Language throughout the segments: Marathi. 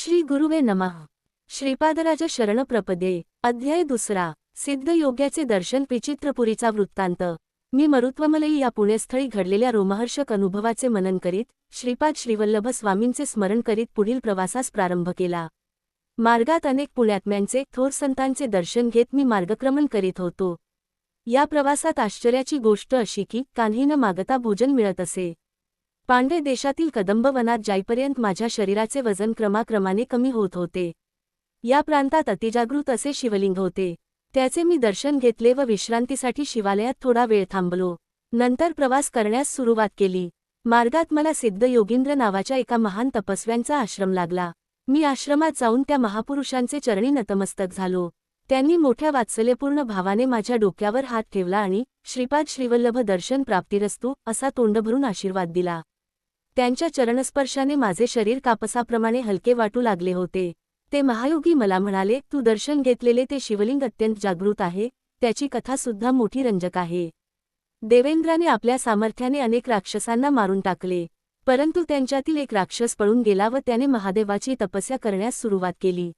श्री गुरुवे नमः। श्रीपादराज शरण प्रपदे। अध्याय 2। सिद्ध योग्याचे दर्शन। विचित्रपुरीचा वृत्तांत। मी मरुत्वमलई या पुण्यस्थळी घडलेल्या रोमहर्षक अनुभवाचे मनन करीत श्रीपाद श्रीवल्लभ स्वामींचे स्मरण करीत पुढील प्रवासास प्रारंभ केला। मार्गात अनेक पुण्यात्म्यांचे थोर संतांचे दर्शन घेत मी मार्गक्रमण करीत होतो। या प्रवासात आश्चर्याची गोष्ट अशी की कान्ही न मागता भोजन मिळत असे। पांडे देशातील कदंब वनात जाईपर्यंत माझ्या शरीराचे वजन क्रमाक्रमाने कमी होत होते। या प्रांतात अतिजागृत असे शिवलिंग होते। त्याचे मी दर्शन घेतले व विश्रांतीसाठी शिवालयात थोडा वेळ थांबलो। नंतर प्रवास करण्यास सुरुवात केली। मार्गात मला सिद्ध योगींद्र नावाच्या एका महान तपस्व्यांचा आश्रम लागला। मी आश्रमात जाऊन त्या महापुरुषांचे चरणी नतमस्तक झालो। त्यांनी मोठ्या वात्सल्यपूर्ण भावाने माझ्या डोक्यावर हात ठेवला आणि श्रीपाद श्रीवल्लभ दर्शन प्राप्तिरस्तु असा तोंड भरून आशीर्वाद दिला। त्यांच्या चरणस्पर्शाने माझे शरीर कापसाप्रमाणे हलके वाटू लागले होते। ते महायोगी मला म्हणाले, तू दर्शन घेतलेले ते शिवलिंग अत्यंत जागृत आहे, त्याची कथा सुद्धा मोठी रंजक आहे। देवेंद्राने आपल्या सामर्थ्याने अनेक राक्षसांना मारून टाकले, परंतु त्यांच्यातील एक राक्षस पळून गेला व त्याने महादेवाची तपस्या करण्यास सुरुवात केली।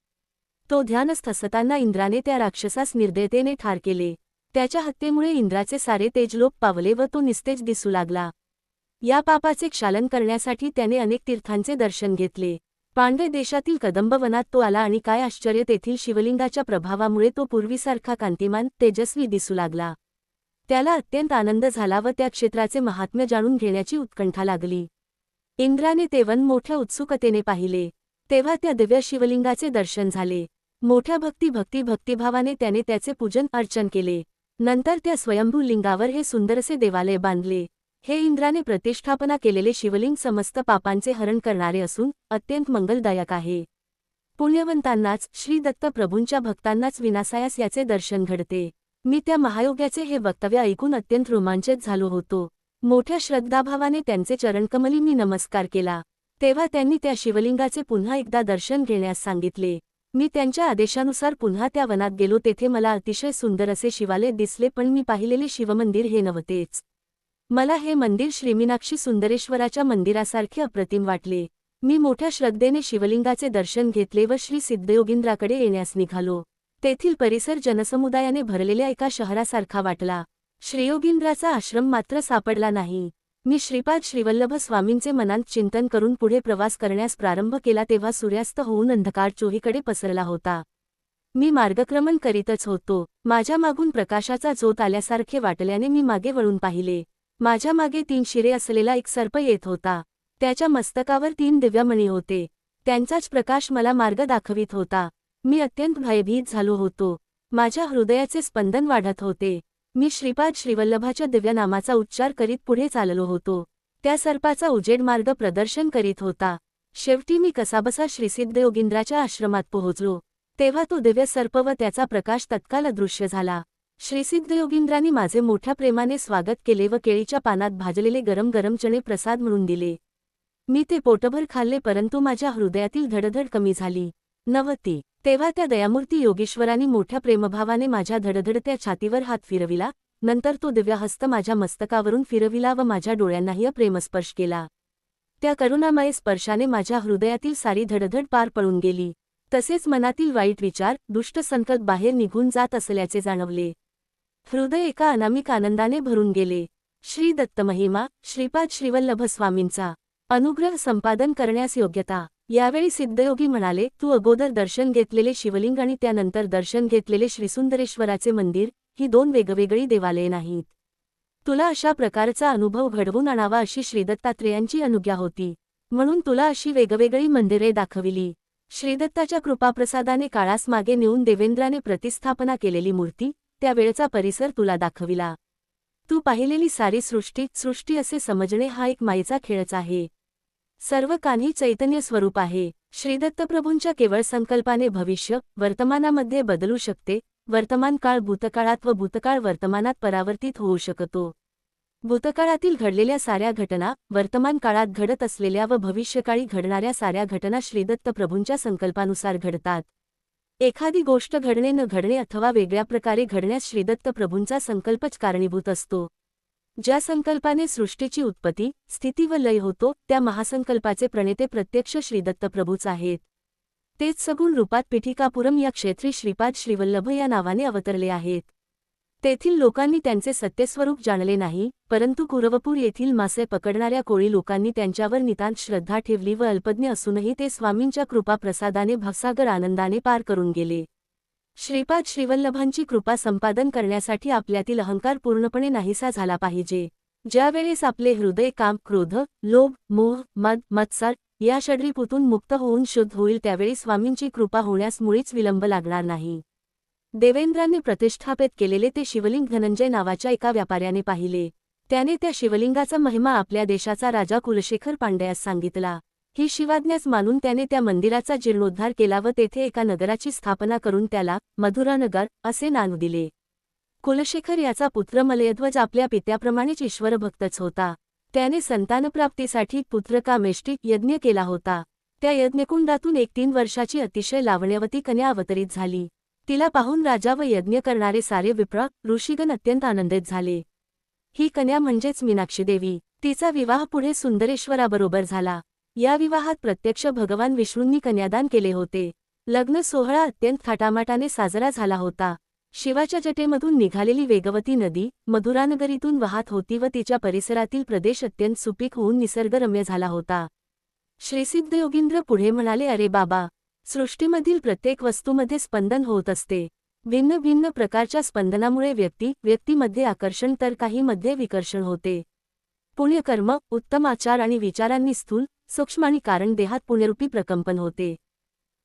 तो ध्यानस्थ असताना इंद्राने त्या राक्षसास निर्दयतेने ठार केले। त्याच्या हत्येमुळे इंद्राचे सारे तेज लोप पावले व तो निस्तेज दिसू लागला। या पापाचे क्षालन करण्यासाठी त्याने अनेक तीर्थांचे दर्शन घेतले। पांडे देशातील कदंब वनात तो आला आणि काय आश्चर्य, तेथील शिवलिंगाच्या प्रभावामुळे तो पूर्वीसारखा कांतिमान तेजस्वी दिसू लागला। त्याला अत्यंत आनंद झाला व त्या क्षेत्राचे महात्म्य जाणून घेण्याची उत्कंठा लागली। इंद्राने ते वन मोठ्या उत्सुकतेने पाहिले, तेव्हा त्या दिव्य शिवलिंगाचे दर्शन झाले। मोठ्या भक्तिभावाने त्याने त्याचे पूजन अर्चन केले। नंतर त्या स्वयंभू लिंगावर हे सुंदरसे देवालय बांधले। हे इंद्राने प्रतिष्ठापना केलेले शिवलिंग समस्त पापांचे हरण करणारे असून अत्यंत मंगलदायक आहे। पुण्यवंतांनाच, श्री दत्त प्रभूंच्या भक्तांनाच विनासायास याचे दर्शन घडते। मी त्या महायोग्याचे हे वक्तव्य ऐकून अत्यंत रोमांचित झालो होतो। मोठ्या श्रद्धाभावाने त्यांचे चरणकमली मी नमस्कार केला। तेव्हा त्यांनी त्या शिवलिंगाचे पुन्हा एकदा दर्शन घेण्यास सांगितले। मी त्यांच्या आदेशानुसार पुन्हा त्या वनात गेलो। तेथे मला अतिशय सुंदर असे शिवालय दिसले, पण मी पाहिलेले शिवमंदिर हे नव्हतेच। मला हे मंदिर श्रीमीनाक्षी सुंदरेश्वराच्या मंदिरासारखे अप्रतिम वाटले। मी मोठ्या श्रद्धेने शिवलिंगाचे दर्शन घेतले व श्री सिद्धयोगींद्राकडे येण्यास निघालो। तेथील परिसर जनसमुदायाने भरलेल्या एका शहरासारखा वाटला। श्रीयोगींद्राचा आश्रम मात्र सापडला नाही। मी श्रीपाद श्रीवल्लभ स्वामींचे मनात चिंतन करून पुढे प्रवास करण्यास प्रारंभ केला, तेव्हा सूर्यास्त होऊन अंधकार चोहीकडे पसरला होता। मी मार्गक्रमण करीतच होतो। माझ्या मागून प्रकाशाचा झोत आल्यासारखे वाटल्याने मी मागे वळून पाहिले। माझ्या मागे 3 शिरे असलेला एक सर्प येत होता। त्याच्या मस्तकावर 3 दिव्यमणी होते। त्यांचाच प्रकाश मला मार्ग दाखवित होता। मी अत्यंत भयभीत झालो होतो। माझ्या हृदयाचे स्पंदन वाढत होते। मी श्रीपाद श्रीवल्लभाच्या दिव्य नामाचा उच्चार करीत पुढे चाललो होतो। त्या सर्पाचा उजेड मार्ग प्रदर्शन करीत होता। शेवटी मी कसाबसा श्रीसिद्धयोगींद्राच्या आश्रमात पोहोचलो। तेव्हा तो दिव्य सर्प व त्याचा प्रकाश तत्काल अदृश्य झाला। श्रीसिद्धयोगींद्रांनी माझे मोठ्या प्रेमाने स्वागत केले व केळीच्या पानात भाजलेले गरम गरम चणे प्रसाद म्हणून दिले। मी ते पोटभर खाल्ले, परंतु माझ्या हृदयातील धडधड कमी झाली नव्हती। तेव्हा त्या दयामूर्ती योगेश्वरांनी मोठ्या प्रेमभावाने माझ्या धडधडत्या छातीवर हात फिरविला। नंतर तो दिव्य हस्त माझ्या मस्तकावरून फिरविला व माझ्या डोळ्यांनाही प्रेमस्पर्श केला। त्या करुणामय स्पर्शाने माझ्या हृदयातील सारी धडधड पार पळून गेली। तसेच मनातील वाईट विचार, दुष्ट संकट बाहेर निघून जात असल्याचे जाणवले। हृदय एका अनामिक आनंदाने भरून गेले। श्री दत्त महिमा। श्रीपाद श्रीवल्लभ स्वामींचा अनुग्रह संपादन करण्यास योग्यता। यावेळी सिद्धयोगी म्हणाले, तू अगोदर दर्शन घेतलेले शिवलिंग आणि त्यानंतर दर्शन घेतलेले श्रीसुंदरेश्वराचे मंदिर ही 2 वेगवेगळी देवालये नाहीत। तुला अशा प्रकारचा अनुभव घडवून आणावा अशी श्रीदत्तात्रेयांची अनुज्ञा होती, म्हणून तुला अशी वेगवेगळी मंदिरे दाखविली। श्रीदत्ताच्या कृपाप्रसादाने काळास मागे नेऊन देवेंद्राने प्रतिस्थापना केलेली मूर्ती, त्या वेळचा परिसर तुला दाखविला। तू पाहिलेली सारी सृष्टी असे समजणे हा एक मायेचा खेळच आहे। सर्व काही चैतन्य स्वरूप आहे। श्रीदत्तप्रभूंच्या केवळ संकल्पाने भविष्य वर्तमानामध्ये बदलू शकते। वर्तमान काळ भूतकाळात व भूतकाळ वर्तमानात परावर्तित होऊ शकतो। भूतकाळातील घडलेल्या साऱ्या घटना वर्तमान काळात घडत असलेल्या व भविष्यकाळी घडणाऱ्या साऱ्या घटना श्रीदत्तप्रभूंच्या संकल्पानुसार घडतात। एखादी गोष्ट घडणे न घडणे अथवा वेगळ्या प्रकारे घडण्यास श्रीदत्तप्रभूंचा संकल्पच कारणीभूत असतो। ज्या संकल्पाने सृष्टीची उत्पत्ती, स्थिती व लय होतो, त्या महासंकल्पाचे प्रणेते प्रत्यक्ष श्रीदत्तप्रभूच आहेत। तेच सगुण रूपात पीठिकापुरम या क्षेत्री श्रीपाद श्रीवल्लभ या नावाने अवतरले आहेत. तेथील लोकांनी त्यांचे सत्यस्वरूप जाणले नाही, परंतु कुरवपूर येथील मासे पकडणाऱ्या कोळी लोकांनी त्यांच्यावर नितांत श्रद्धा ठेवली व अल्पज्ञ असूनही ते स्वामींच्या कृपाप्रसादाने भवसागर आनंदाने पार करून गेले. श्रीपाद श्रीवल्लभांची कृपा संपादन करण्यासाठी आपल्यातील अहंकार पूर्णपणे नाहीसा झाला पाहिजे. ज्यावेळेस आपले हृदय काम, क्रोध, लोभ, मोह, मद, मत्सर या षड्रिपूतून मुक्त होऊन शुद्ध होईल त्यावेळी स्वामींची कृपा होण्यास मुळीच विलंब लागणार नाही. देवेंद्राने प्रतिष्ठापित केलेले ते शिवलिंग धनंजय नावाच्या एका व्यापाऱ्याने पाहिले. त्याने त्या शिवलिंगाचा महिमा आपल्या देशाचा राजा कुलशेखर पांड्यास सांगितला. ही शिवाज्ञाच मानून त्याने त्या मंदिराचा जीर्णोद्धार केला व तेथे एका नगराची स्थापना करून त्याला मधुरानगर असे नाव दिले. कुलशेखर याचा पुत्र मलयध्वज आपल्या पित्याप्रमाणेच ईश्वरभक्तच होता. त्याने संतानप्राप्तीसाठी पुत्रकामेष्टी यज्ञ केला होता. त्या यज्ञकुंडातून एक 3 वर्षाची अतिशय लावण्यवती कन्या अवतरित झाली. तिला पाहून राजा व यज्ञ करणारे सारे विप्र ऋषीगण अत्यंत आनंदित झाले. ही कन्या म्हणजेच मीनाक्षी देवी. तिचा विवाह पुढे सुंदरेश्वराबरोबर झाला. या विवाहात प्रत्यक्ष भगवान विष्णूंनी कन्यादान केले होते. लग्न सोहळा अत्यंत थाटामाटाने साजरा झाला होता. शिवाच्या जटेमधून निघालेली वेगवती नदी मधुरानगरीतून वाहत होती व तिच्या परिसरातील प्रदेश अत्यंत सुपीक होऊन निसर्गरम्य झाला होता. श्रीसिद्ध योगींद्र पुढे म्हणाले, अरे बाबा, सृष्टीमधील प्रत्येक वस्तूमध्ये स्पंदन होत असते. भिन्न भिन्न प्रकारच्या स्पंदनामुळे व्यक्तीमध्ये आकर्षण तर काहीमध्ये विकर्षण होते. पुण्यकर्म, उत्तम आचार आणि विचारांनी स्थूल, सूक्ष्म आणि कारण देहात पुण्यरूपी प्रकंपन होते.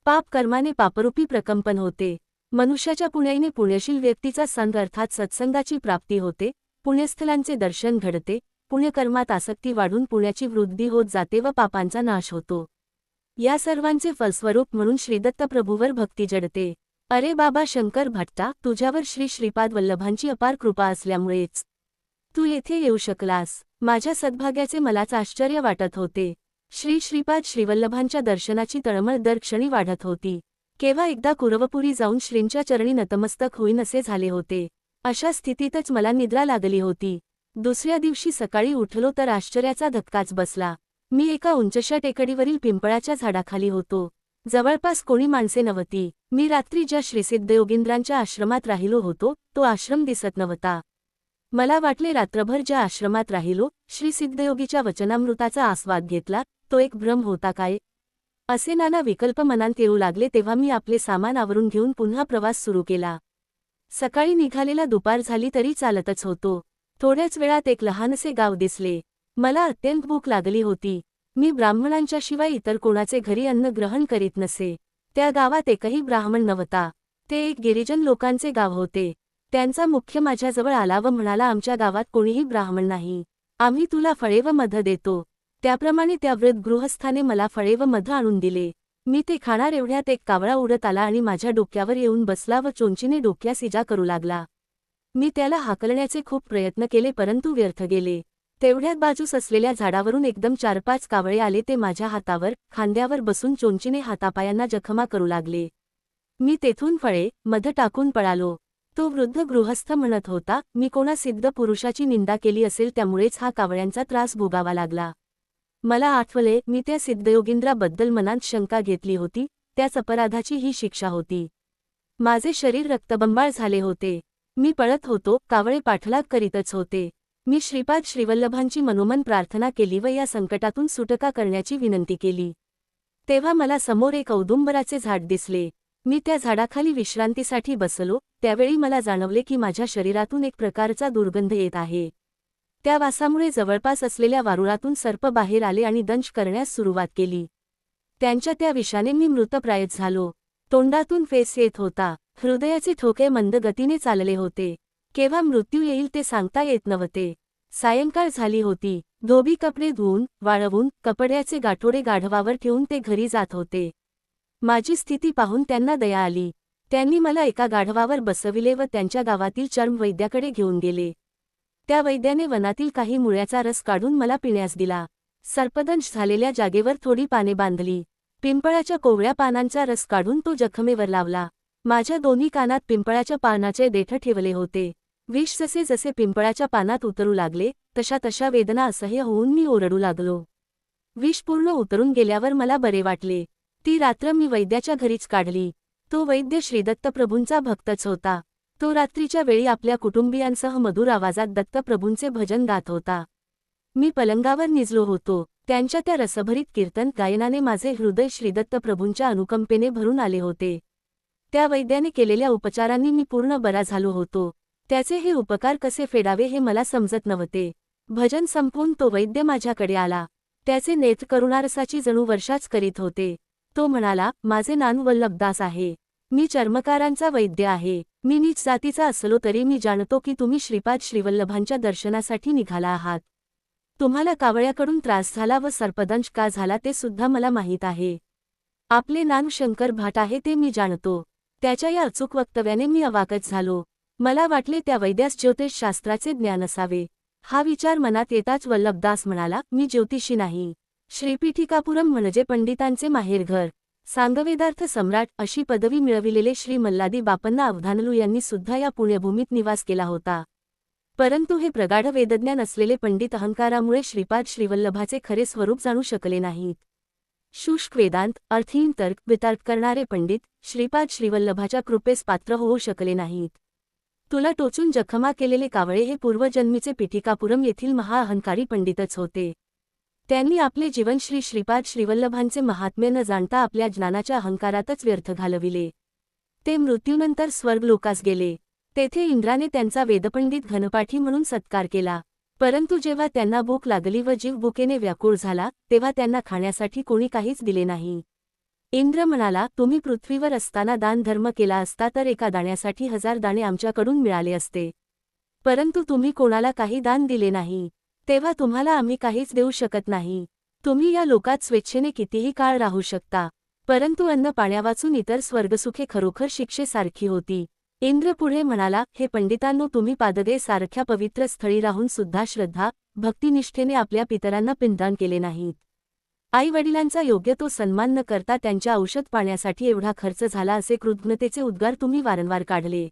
पाप कर्माने पापरूपी प्रकंपन होते. मनुष्याच्या पुण्याईने पुण्यशील व्यक्तीचा संग अर्थात सत्संगाची प्राप्ती होते. पुण्यस्थलांचे दर्शन घडते. पुण्यकर्मात आसक्ती वाढून पुण्याची वृद्धी होत जाते व पापांचा नाश होतो. या सर्वांचे फलस्वरूप म्हणून श्रीदत्तप्रभूवर भक्ती जडते. अरे बाबा शंकर भट्टा, तुझ्यावर श्री श्रीपाद वल्लभांची अपार कृपा असल्यामुळेच तू येथे येऊ शकलास. माझ्या सद्भाग्याचे मलाच आश्चर्य वाटत होते. श्री श्रीपाद श्रीवल्लभांच्या दर्शनाची तळमळ दर क्षणी वाढत होती. केव्हा एकदा कुरवपुरी जाऊन श्रींच्या चरणी नतमस्तक होईन असे झाले होते. अशा स्थितीतच मला निद्रा लागली होती. दुसऱ्या दिवशी सकाळी उठलो तर आश्चर्याचा धक्काच बसला. मी एका उंचशा टेकडीवरील पिंपळाच्या झाडाखाली होतो. जवळपास कोणी माणसे नव्हती. मी रात्री ज्या श्रीसिद्ध योगींद्रांच्या आश्रमात राहिलो होतो तो आश्रम दिसत नव्हता. मला वाटले रात्रभर ज्या आश्रमात राहिलो, श्रीसिद्धयोगीच्या वचनामृताचा आस्वाद घेतला, तो एक भ्रम होता काय, असे नाना विकल्प मनात येऊ लागले. तेव्हा मी आपले सामान आवरून घेऊन पुन्हा प्रवास सुरू केला. सकाळी निघालेला दुपार झाली तरी चालतच होतो. थोड्याच वेळात एक लहानसे गाव दिसले. मला अत्यंत भूक लागली होती. मी ब्राह्मणांच्या शिवाय इतर कोणाचे घरी अन्न ग्रहण करीत नसे. त्या गावात एकही ब्राह्मण नव्हता. ते एक गिरिजन लोकांचे गाव होते. त्यांचा मुख्य माझ्याजवळ आला व म्हणाला, आमच्या गावात कोणीही ब्राह्मण नाही. आम्ही तुला फळे व मध देतो. त्याप्रमाणे त्या वृद्ध गृहस्थाने मला फळे व मध आणून दिले. मी ते खाणार एवढ्यात एक कावळा उडत आला आणि माझ्या डोक्यावर येऊन बसला व चोंचीने डोक्यास इजा करू लागला. मी त्याला हाकलण्याचे खूप प्रयत्न केले परंतु व्यर्थ गेले. तेवढ्यात बाजूस असलेल्या झाडावरून एकदम 4-5 कावळे आले. ते माझ्या हातावर, खांद्यावर बसून चोंचीने हातापायांना जखमा करू लागले. मी तेथून फळे, मध टाकून पळालो. तो वृद्ध गृहस्थ म्हणत होता, मी कोणा सिद्ध पुरुषाची निंदा केली असेल त्यामुळेच हा कावळ्यांचा त्रास भोगावा लागला. मला आठवले, मी त्या सिद्धयोगींद्राबद्दल मनात शंका घेतली होती. त्याच अपराधाची ही शिक्षा होती. माझे शरीर रक्तबंबाळ झाले होते. मी पळत होतो, कावळे पाठलाग करीतच होते. मी श्रीपाद श्रीवल्लभांची मनोमन प्रार्थना केली व या संकटातून सुटका करण्याची विनंती केली. तेव्हा मला समोर एक औदुंबराचे झाड दिसले. मी त्या झाडाखाली विश्रांतीसाठी बसलो. त्यावेळी मला जाणवले की माझ्या शरीरातून एक प्रकारचा दुर्गंध येत आहे. त्या वासामुळे जवळपास असलेल्या वारुळातून सर्प बाहेर आले आणि दंश करण्यास सुरुवात केली. त्यांच्या त्या विषाने मी मृतप्रायच झालो. तोंडातून फेस येत होता. हृदयाचे ठोके मंद गतीने चालले होते. केव्हा मृत्यू येईल ते सांगता येत नव्हते. सायंकाळ झाली होती. धोबी कपडे धुवून, वाळवून, कपड्याचे गाठोडे गाढवावर ठेवून ते घरी जात होते. माझी स्थिती पाहून त्यांना दया आली. त्यांनी मला एका गाढवावर बसविले व त्यांच्या गावातील चर्मवैद्याकडे घेऊन गेले. त्या वैद्याने वनातील काही मुळ्याचा रस काढून मला पिण्यास दिला. सर्पदंश झालेल्या जागेवर थोडी पाने बांधली. पिंपळाच्या कोवळ्या पानांचा रस काढून तो जखमेवर लावला. माझ्या दोन्ही कानात पिंपळाच्या पानाचे देठ ठेवले होते. विष जसे जसे पिंपळाच्या पानात उतरू लागले तशा तशा वेदना असह्य होऊन मी ओरडू लागलो. विष पूर्ण उतरून गेल्यावर मला बरे वाटले. ती रात्र मी वैद्याच्या घरीच काढली. तो वैद्य श्रीदत्तप्रभूंचा भक्तच होता. तो रात्रीच्या वेळी आपल्या कुटुंबियांसह मधुर आवाजात दत्तप्रभूंचे भजन गात होता. मी पलंगावर निजलो होतो. त्यांच्या त्या रसभरीत कीर्तन गायनाने माझे हृदय श्रीदत्तप्रभूंच्या अनुकंपेने भरून आले होते. त्या वैद्याने केलेल्या उपचारांनी मी पूर्ण बरा झालो होतो. त्याचे हे उपकार कसे फेडावे हे मला समजत नव्हते. भजन संपवून तो वैद्य माझ्याकडे आला. त्याचे नेत्र करुणारसाची जणू वर्षाच करीत होते. तो म्हणाला, माझे नाव वल्लभदास आहे. मी चर्मकारांचा वैद्य आहे. मी नीच जातीचा असलो तरी मी जाणतो की तुम्ही श्रीपाद श्रीवल्लभांच्या दर्शनासाठी निघाला आहात. तुम्हाला कावळ्याकडून त्रास झाला व सर्पदंश का झाला ते सुद्धा मला माहीत आहे. आपले नाव शंकर भाट आहे ते मी जाणतो. त्याच्या या अचूक वक्तव्याने मी अवाकच झालो. मला वाटले त्या वैद्यास ज्योतिषशास्त्राचे ज्ञान असावे. हा विचार मनात येताच वल्लभदास म्हणाला, मी ज्योतिषी नाही. श्रीपीठिकापुरम म्हणजे पंडितांचे माहेरघर. सांगवेदार्थ सम्राट अशी पदवी मिळविलेले श्री मल्लादी बापन्ना अवधानलू यांनी सुद्धा या पुण्यभूमीत निवास केला होता. परंतु हे प्रगाढ वेदज्ञान असलेले पंडित अहंकारामुळे श्रीपाद श्रीवल्लभाचे खरे स्वरूप जाणू शकले नाहीत. शुष्क वेदांत, अर्थहीन तर्क वितर्क करणारे पंडित श्रीपाद श्रीवल्लभाच्या कृपेस पात्र होऊ शकले नाहीत. तुला टोचून जखमा केलेले कावळे हे पूर्वजन्मीचे पीठिकापुरम येथील महाअहंकारी पंडितच होते. त्यांनी आपले जीवन श्रीपाद श्रीवल्लभांचे महात्म्य न जाणता आपल्या ज्ञानाच्या अहंकारातच व्यर्थ घालविले. ते मृत्यूनंतर स्वर्गलोकास गेले. तेथे इंद्राने त्यांचा वेदपंडित घनपाठी म्हणून सत्कार केला. परंतु जेव्हा त्यांना भूक लागली व जीव भुकेने व्याकुळ झाला तेव्हा त्यांना खाण्यासाठी कोणी काहीच दिले नाही. इंद्र म्हणाला, तुम्ही पृथ्वीवर असताना दान धर्म केला असता तर एका दाण्यासाठी 1000 दाणे आमच्याकडून मिळाले असते. परंतु तुम्ही कोणाला काही दान दिले नाही. तेव्हा तुम्हाला आम्ही काहीच देऊ शकत नाही. तुम्ही या लोकात स्वेच्छेने कितीही काळ राहू शकता. परंतु अन्न पाण्यावाचून इतर स्वर्गसुखे खरोखर शिक्षेसारखी होती. इंद्र पुढे म्हणाला, हे पंडितांनो, तुम्ही पादगे सारख्या पवित्र स्थळी राहून सुद्धा श्रद्धा भक्तिनिष्ठेने आपल्या पितरांना पिंडदान केले नाहीत. आई वडिलांचा योग्य तो सन्मान न करता त्यांच्या औषध पाण्यासाठी एवढा खर्च झाला असे कृतज्ञतेचे उद्गार तुम्ही वारंवार काढले.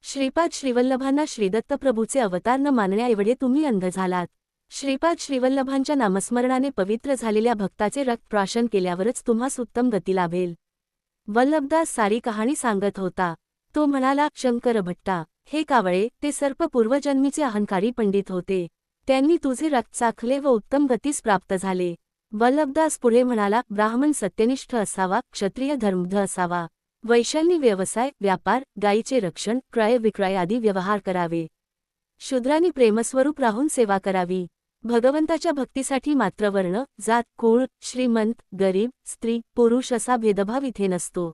श्रीपाद श्रीवल्लभांना श्रीदत्तप्रभूचे अवतार न मानण्याएवढे तुम्ही अंध झालात. श्रीपाद श्रीवल्लभांच्या नामस्मरणाने पवित्र झालेल्या भक्ताचे रक्तप्राशन केल्यावरच तुम्हास उत्तम गती लाभेल. वल्लभदास सारी कहाणी सांगत होता. तो म्हणाला, शंकर भट्टा, हे कावळे, ते सर्प पूर्वजन्मीचे अहंकारी पंडित होते. त्यांनी तुझे रक्त चाखले व उत्तम गतीस प्राप्त झाले. वल्लभदास पुढे म्हणाला, ब्राह्मण सत्यनिष्ठ असावा, क्षत्रिय धर्मध असावा. वैश्यांनी व्यवसाय, व्यापार, गायीचे रक्षण, क्रय विक्रय आदी व्यवहार करावे. शूद्रांनी प्रेमस्वरूप राहून सेवा करावी. भगवंताच्या भक्तीसाठी मात्र वर्ण, जात, कुळ, श्रीमंत, गरीब, स्त्री, पुरुष असा भेदभाव इथे नसतो.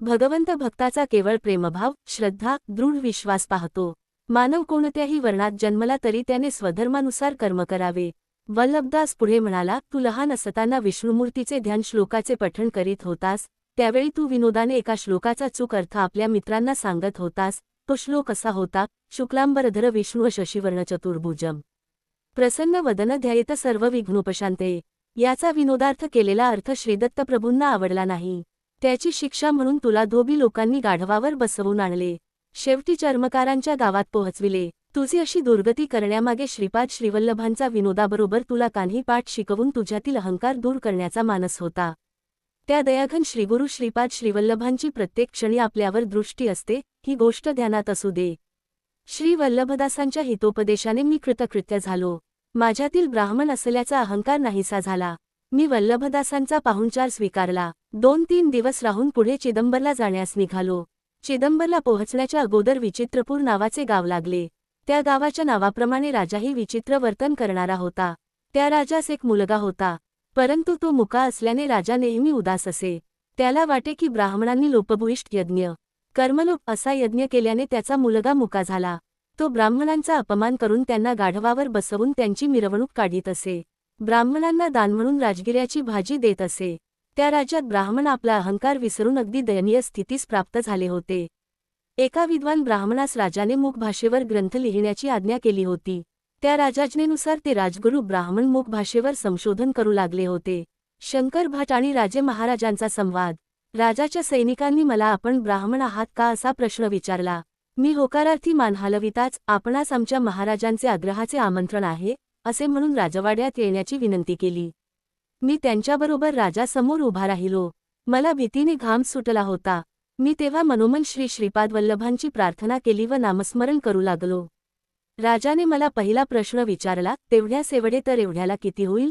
भगवंत भक्ताचा केवळ प्रेमभाव, श्रद्धा, दृढ विश्वास पाहतो. मानव कोणत्याही वर्णात जन्मला तरी त्याने स्वधर्मानुसार कर्म करावे. वल्लभदास पुढे म्हणाला, तू लहान असताना विष्णुमूर्तीचे ध्यान श्लोकाचे पठण करीत होतास. त्यावेळी तू विनोदाने एका श्लोकाचा चूक अर्थ आपल्या मित्रांना सांगत होतास. तो श्लोक असा होता, शुक्लांबरधर विष्णु शशिवर्ण चतुर्भुजम प्रसन्न वदन ध्यायेत सर्व विघ्नोपशांतये. याचा विनोदार्थ केलेला अर्थ श्रीदत्तप्रभूंना आवडला नाही. त्याची शिक्षा म्हणून तुला धोबी लोकांनी गाढवावर बसवून आणले. शेवटी चर्मकारांच्या गावात पोहोचविले. तुझी अशी दुर्गती करण्यामागे श्रीपाद श्रीवल्लभांचा विनोदाबरोबर तुला कान्ही पाठ शिकवून तुझ्यातील अहंकार दूर करण्याचा मानस होता. त्या दयाघन श्रीगुरु श्रीपाद श्रीवल्लभांची प्रत्येक क्षणी आपल्यावर दृष्टी असते, ही गोष्ट ध्यानात असू दे. श्री वल्लभदासांच्या हितोपदेशाने मी कृतकृत्य झालो. माझ्यातील ब्राह्मण असल्याचा अहंकार नाहीसा झाला. मी वल्लभदासांचा पाहुणचार स्वीकारला. 2-3 दिवस राहून पुढे चिदंबरला जाण्यास निघालो. चिदंबरला पोहोचण्याच्या अगोदर विचित्रपूर नावाचे गाव लागले. त्या गावाच्या नावाप्रमाणे राजाही विचित्र वर्तन करणारा होता. त्या राजास एक मुलगा होता. परंतु तो मुका असल्याने राजा नेहमी उदास असे. त्याला वाटे की ब्राह्मणांनी लोपभूयिष्ठ यज्ञ, कर्मलोप असा यज्ञ केल्याने त्याचा मुलगा मुका झाला. तो ब्राह्मणांचा अपमान करून त्यांना गाढवावर बसवून त्यांची मिरवणूक काढीत असे. ब्राह्मणांना दान म्हणून राजगिऱ्याची भाजी देत असे. त्या राज्यात ब्राह्मण आपला अहंकार विसरून अगदी दयनीय स्थितीस प्राप्त झाले होते. एका विद्वान ब्राह्मणास राजाने मूक भाषेवर ग्रंथ लिहिण्याची आज्ञा केली होती. त्या राजाज्ञेनुसार ते राजगुरू ब्राह्मण मूक भाषेवर संशोधन करू लागले होते. शंकर भाट आणि राजे महाराजांचा संवाद. राजाच्या सैनिकांनी मला आपण ब्राह्मण आहात का असा प्रश्न विचारला. मी होकारार्थी मान हलविताच आपणास आमच्या महाराजांचे आग्रहाचे आमंत्रण आहे असे म्हणून राजवाड्यात येण्याची विनंती केली. मी त्यांच्याबरोबर राजासमोर उभा राहिलो. मला भीतीने घाम सुटला होता. मी तेव्हा मनोमन श्री श्रीपाद वल्लभांची प्रार्थना केली व नामस्मरण करू लागलो. राजाने मला पहिला प्रश्न विचारला, तेवढ्यास एवढे तर एवढ्याला किती होईल?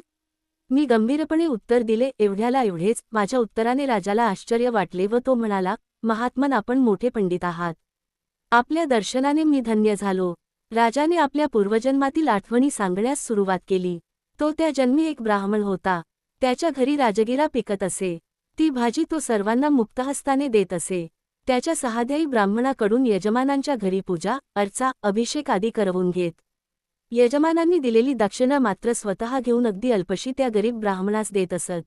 मी गंभीरपणे उत्तर दिले, एवढ्याला एवढेच. माझ्या उत्तराने राजाला आश्चर्य वाटले व तो म्हणाला, महात्मन आपण मोठे पंडित आहात. आपल्या दर्शनाने मी धन्य झालो. राजाने आपल्या पूर्वजन्मातील आठवणी सांगण्यास सुरुवात केली. तो त्या जन्मी एक ब्राह्मण होता. त्याच्या घरी राजगिरा पिकत असे. ती भाजी तो सर्वांना मुक्तहस्ताने देत असे. त्याच्या सहाध्यायी ब्राह्मणाकडून यजमानांच्या घरी पूजा, अर्चा, अभिषेक आदी करवून घेत. यजमानांनी दिलेली दक्षिणा मात्र स्वतः घेऊन अगदी अल्पशी त्या गरीब ब्राह्मणास देत असत.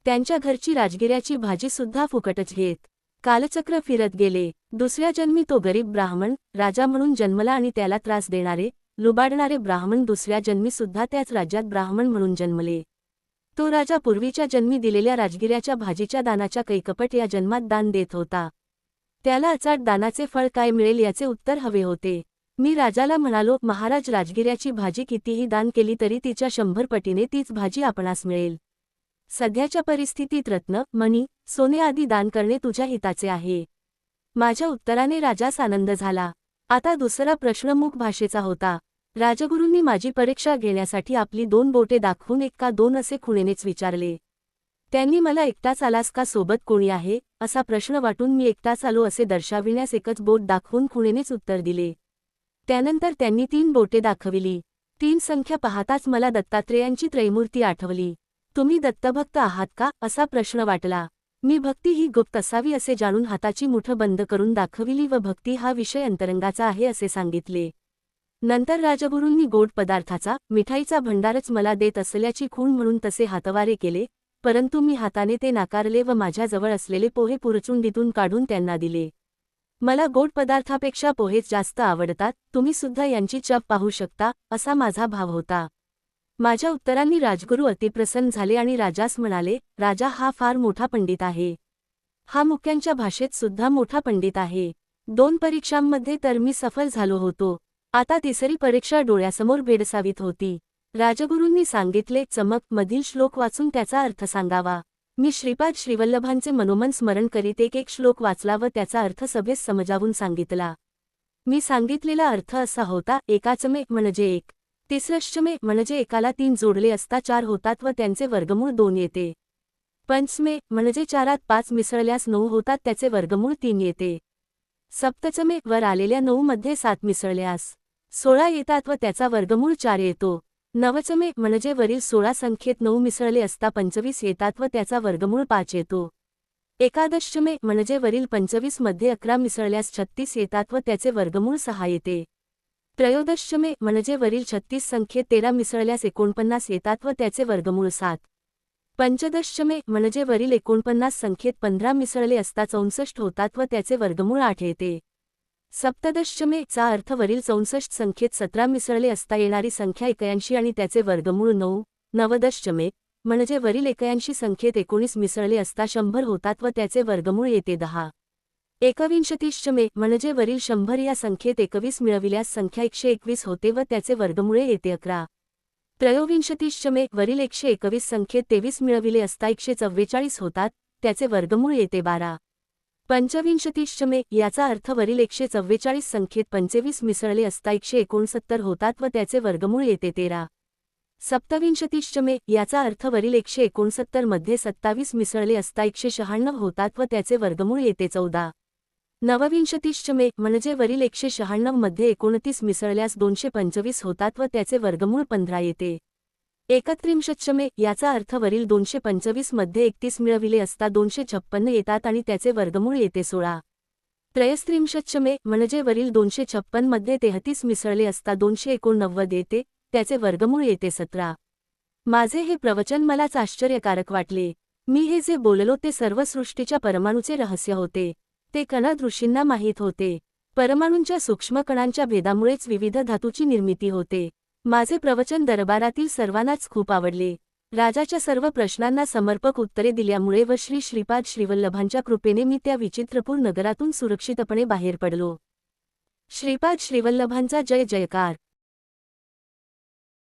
त्यांच्या घरची राजगिऱ्याची भाजी सुद्धा फुकटच घेत. कालचक्र फिरत गेले. दुसऱ्या जन्मी तो गरीब ब्राह्मण राजा म्हणून जन्मला आणि त्याला त्रास देणारे, लुबाडणारे ब्राह्मण दुसऱ्या जन्मी सुद्धा त्याच राज्यात ब्राह्मण म्हणून जन्मले. तो राजा पूर्वीच्या जन्मी दिलेल्या राजगिऱ्याच्या भाजीच्या दानाच्या कैकपट या जन्मात दान देत होता. त्याला अचाट दानाचे फळ काय मिळेल याचे उत्तर हवे होते. मी राजाला म्हणालो, महाराज, राजगिऱ्याची भाजी कितीही दान केली तरी तिच्या 100 पटीने तीच भाजी आपणास मिळेल. सध्याच्या परिस्थितीत रत्न, मणी, सोने आदी दान करणे तुझ्या हिताचे आहे. माझ्या उत्तराने राजास आनंद झाला. आता दुसरा प्रश्न मूक भाषेचा होता. राजगुरूंनी माझी परीक्षा घेण्यासाठी आपली 2 बोटे दाखवून एक का 2 असे खुणेनेच विचारले. त्यांनी मला एकटाच आलास का सोबत कोणी आहे असा प्रश्न वाटून मी एकटाच आलो असे दर्शविण्यास एकच बोट दाखवून खुणेनेच उत्तर दिले. त्यानंतर त्यांनी 3 बोटे दाखविली. 3 संख्या पाहताच मला दत्तात्रेयांची त्रैमूर्ती आठवली. तुम्ही दत्तभक्त आहात का असा प्रश्न वाटला. मी भक्ती ही गुप्त असावी असे जाणून हाताची मुठ बंद करून दाखविली व भक्ती हा विषय अंतरंगाचा आहे असे सांगितले. नंतर राजगुरूंनी गोड पदार्थाचा, मिठाईचा भंडारच मला देत असल्याची खूण म्हणून तसे हातवारे केले, परंतु मी हाताने ते नाकारले व माझ्याजवळ असलेले पोहे पुरचुंडीतून काढून त्यांना दिले. मला गोड पदार्थापेक्षा पोहेच जास्त आवडतात, तुम्ही सुद्धा यांची चव पाहू शकता असा माझा भाव होता. माझ्या उत्तरांनी राजगुरू अतिप्रसन्न झाले आणि राजास म्हणाले, राजा हा फार मोठा पंडित आहे. हा मुक्यांच्या भाषेत सुद्धा मोठा पंडित आहे. 2 परीक्षांमध्ये तर मी सफल झालो होतो. आता तिसरी परीक्षा डोळ्यासमोर भेडसावीत होती. राजगुरूंनी सांगितले, चमक मधील श्लोक वाचून त्याचा अर्थ सांगावा. मी श्रीपाद श्रीवल्लभांचे मनोमन स्मरण करीत एक श्लोक वाचला व त्याचा अर्थ सभेस समजावून सांगितला. मी सांगितलेला अर्थ असा होता, एकाचमे म्हणजे 1, तिसरश्चमे म्हणजे एकाला 3 जोडले असता 4 होतात व त्यांचे वर्गमूळ 2 येते. पंचमे म्हणजे 4त 5 मिसळल्यास 9 होतात, त्याचे वर्गमूळ 3 येते. सप्तचमे वर आलेल्या 9 मध्ये 7 मिसळल्यास 16 येतात व त्याचा वर्गमूळ 4 येतो. नवचमे म्हणजे वरील 16 संख्येत 9 मिसळले असता 25 येतात व त्याचा वर्गमूळ 5 येतो. एकादशचमे म्हणजे वरील 25 मध्ये 11 मिसळल्यास 36 येतात व त्याचे वर्गमूळ 6 येते. त्रयोदशचमे म्हणजे वरील 36 संख्येत 13 मिसळल्यास 49 येतात व त्याचे वर्गमूळ 7. पंचदशचमे म्हणजे वरील 49 संख्येत 15 मिसळले असता 64 होतात व त्याचे वर्गमूळ 8 येते. सप्तदशचमे चा अर्थ वरील 64 संख्येत 17 मिसळले असता येणारी संख्या 81 आणि त्याचे वर्गमूळ 9. नवदशचमे म्हणजे वरील 81 संख्येत 19 मिसळले असता 100 होतात व त्याचे वर्गमूळ येते 10. एकविंशतिश्चमे म्हणजे वरील 100 या संख्येत 21 मिळविल्यास संख्या 121 होते व त्याचे वर्गमूळे येते 11. त्रयोविंशतिश्चमे वरील 121 संख्येत 23 मिळविले असता 144 होतात, त्याचे वर्गमूळ येते 12. पंचविंशतिश्चमे याचा अर्थ वरील 144 संख्येत 25 मिसळले असता 169 होतात व त्याचे वर्गमूळ येते 13. सप्तविंशतिश्चमे याचा अर्थ वरील 169 मध्ये 27 मिसळले असता 196 होतात व त्याचे वर्गमूळ येते 14. नवविंशतिश्चमे म्हणजे वरील 196 मध्ये 29 मिसळल्यास 225 होतात व त्याचे वर्गमूळ 15 येते. एकत्रिंशतचमे याचा अर्थ वरील 225 मध्ये 31 मिळविले असता 256 येतात आणि त्याचे वर्गमूळ येते 16. त्रयस्त्रिंशतचमे म्हणजे वरील 256 मध्ये 33 मिसळले असता 289 येते, त्याचे वर्गमूळ येते 17. माझे हे प्रवचन मलाच आश्चर्यकारक वाटले. मी हे जे बोललो ते सर्व सृष्टीच्या परमाणूचे रहस्य होते. ते कण ऋषींना माहीत होते. परमाणूंच्या सूक्ष्म कणांच्या भेदामुळेच विविध धातूची निर्मिती होते. माझे प्रवचन दरबारातील सर्वांनाच खूप आवडले. राजाच्या सर्व प्रश्नांना समर्पक उत्तरे दिल्यामुळे व श्री श्रीपाद श्रीवल्लभांच्या कृपेने मी त्या विचित्रपूर नगरातून सुरक्षितपणे बाहेर पडलो. श्रीपाद श्रीवल्लभांचा जय जयकार.